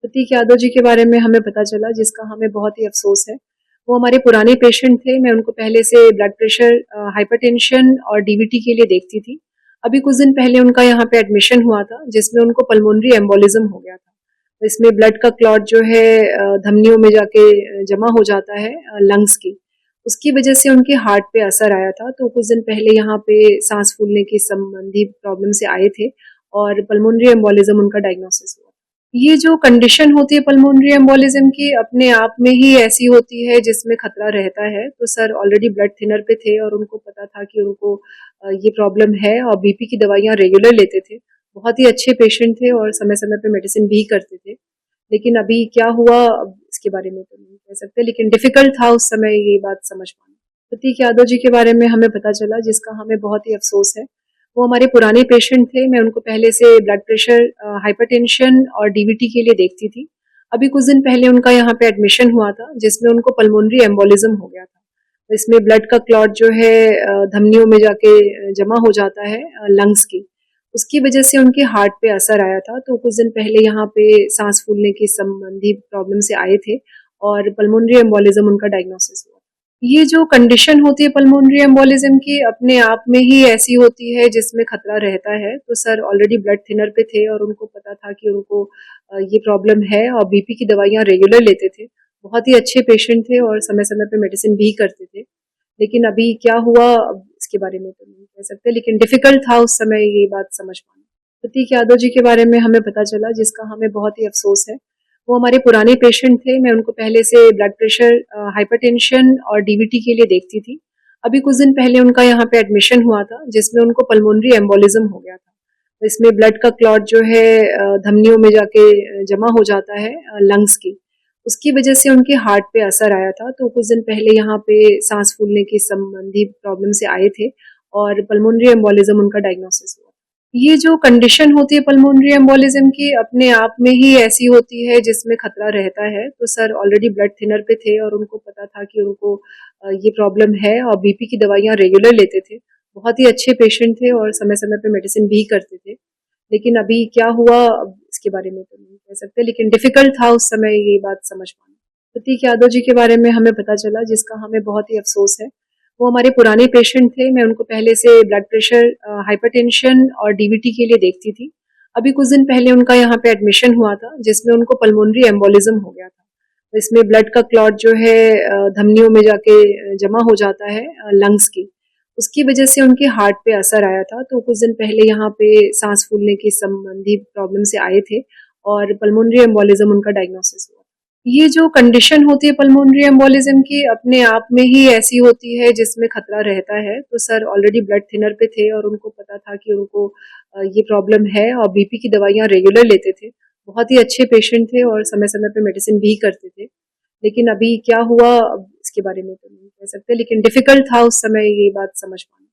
प्रतीक यादव जी के बारे में हमें पता चला, जिसका हमें बहुत ही अफ़सोस है। वो हमारे पुराने पेशेंट थे, मैं उनको पहले से ब्लड प्रेशर, हाइपरटेंशन और डीवीटी के लिए देखती थी। अभी कुछ दिन पहले उनका यहाँ पे एडमिशन हुआ था, जिसमें उनको पल्मोनरी एम्बोलिज़्म हो गया था। तो इसमें ब्लड का क्लॉट जो है धमनियों में जाके जमा हो जाता है लंग्स की। उसकी वजह से उनके हार्ट पे असर आया था, तो कुछ दिन पहले यहाँ पे साँस फूलने की संबंधी प्रॉब्लम से आए थे और पल्मोनरी एम्बोलिज़्म उनका डायग्नोसिस हुआ। ये जो कंडीशन होती है पल्मोनरी एम्बोलिज्म की, अपने आप में ही ऐसी होती है जिसमें खतरा रहता है। तो सर ऑलरेडी ब्लड थिनर पे थे और उनको पता था कि उनको ये प्रॉब्लम है और बीपी की दवाइयाँ रेगुलर लेते थे। बहुत ही अच्छे पेशेंट थे और समय-समय पे मेडिसिन भी करते थे। लेकिन अभी क्या हुआ, अब इसके बारे में तो नहीं कह सकते, लेकिन डिफ़िकल्ट था उस समय ये बात समझ पाना। प्रतीक यादव जी के बारे में हमें पता चला, जिसका हमें बहुत ही अफ़सोस है। वो हमारे पुराने पेशेंट थे, मैं उनको पहले से ब्लड प्रेशर, हाइपरटेंशन और डीवीटी के लिए देखती थी। अभी कुछ दिन पहले उनका यहाँ पे एडमिशन हुआ था, जिसमें उनको पल्मोनरी एम्बोलिज़्म हो गया था। तो इसमें ब्लड का क्लॉट जो है धमनियों में जाके जमा हो जाता है लंग्स की। उसकी वजह से उनके हार्ट पे असर आया था, तो कुछ दिन पहले यहाँ पे साँस फूलने की संबंधी प्रॉब्लम से आए थे और पल्मोनरी एम्बोलिज़्म उनका डायग्नोसिस हुआ। ये जो कंडीशन होती है पल्मोनरी एम्बोलिज्म की, अपने आप में ही ऐसी होती है जिसमें खतरा रहता है। तो सर ऑलरेडी ब्लड थिनर पे थे और उनको पता था कि उनको ये प्रॉब्लम है और बीपी की दवाइयाँ रेगुलर लेते थे। बहुत ही अच्छे पेशेंट थे और समय-समय पे मेडिसिन भी करते थे। लेकिन अभी क्या हुआ, अब इसके बारे में तो नहीं कह सकते, लेकिन डिफ़िकल्ट था उस समय ये बात समझ पाना। प्रतीक यादव जी के बारे में हमें पता चला, जिसका हमें बहुत ही अफ़सोस है। वो हमारे पुराने पेशेंट थे, मैं उनको पहले से ब्लड प्रेशर, हाइपरटेंशन और डीवीटी के लिए देखती थी। अभी कुछ दिन पहले उनका यहाँ पे एडमिशन हुआ था, जिसमें उनको पल्मोनरी एम्बोलिज़्म हो गया था। तो इसमें ब्लड का क्लॉट जो है धमनियों में जाके जमा हो जाता है लंग्स की। उसकी वजह से उनके हार्ट पे असर आया था, तो कुछ दिन पहले यहाँ पे साँस फूलने की संबंधी प्रॉब्लम से आए थे और पल्मोनरी एम्बोलिज़्म उनका डायग्नोसिस हुआ। ये जो कंडीशन होती है पल्मोनरी एम्बोलिज्म की, अपने आप में ही ऐसी होती है जिसमें खतरा रहता है। तो सर ऑलरेडी ब्लड थिनर पे थे और उनको पता था कि उनको ये प्रॉब्लम है और बीपी की दवाइयाँ रेगुलर लेते थे। बहुत ही अच्छे पेशेंट थे और समय-समय पे मेडिसिन भी करते थे। लेकिन अभी क्या हुआ, अब इसके बारे में तो नहीं कह सकते, लेकिन डिफ़िकल्ट था उस समय ये बात समझ पाना। प्रतीक यादव जी के बारे में हमें पता चला, जिसका हमें बहुत ही अफ़सोस है। वो हमारे पुराने पेशेंट थे, मैं उनको पहले से ब्लड प्रेशर, हाइपरटेंशन और डीवीटी के लिए देखती थी। अभी कुछ दिन पहले उनका यहाँ पे एडमिशन हुआ था, जिसमें उनको पल्मोनरी एम्बोलिज़्म हो गया था। तो इसमें ब्लड का क्लॉट जो है धमनियों में जाके जमा हो जाता है लंग्स की। उसकी वजह से उनके हार्ट पे असर आया था, तो कुछ दिन पहले यहाँ पे साँस फूलने की संबंधी प्रॉब्लम से आए थे और पल्मोनरी एम्बोलिज़्म उनका डायग्नोसिस हुआ। ये जो कंडीशन होती है पल्मोनरी एम्बोलिज्म की, अपने आप में ही ऐसी होती है जिसमें खतरा रहता है। तो सर ऑलरेडी ब्लड थिनर पे थे और उनको पता था कि उनको ये प्रॉब्लम है और बीपी की दवाइयाँ रेगुलर लेते थे। बहुत ही अच्छे पेशेंट थे और समय-समय पे मेडिसिन भी करते थे। लेकिन अभी क्या हुआ, अब इसके बारे में तो नहीं कह सकते, लेकिन डिफ़िकल्ट था उस समय ये बात समझ पाना।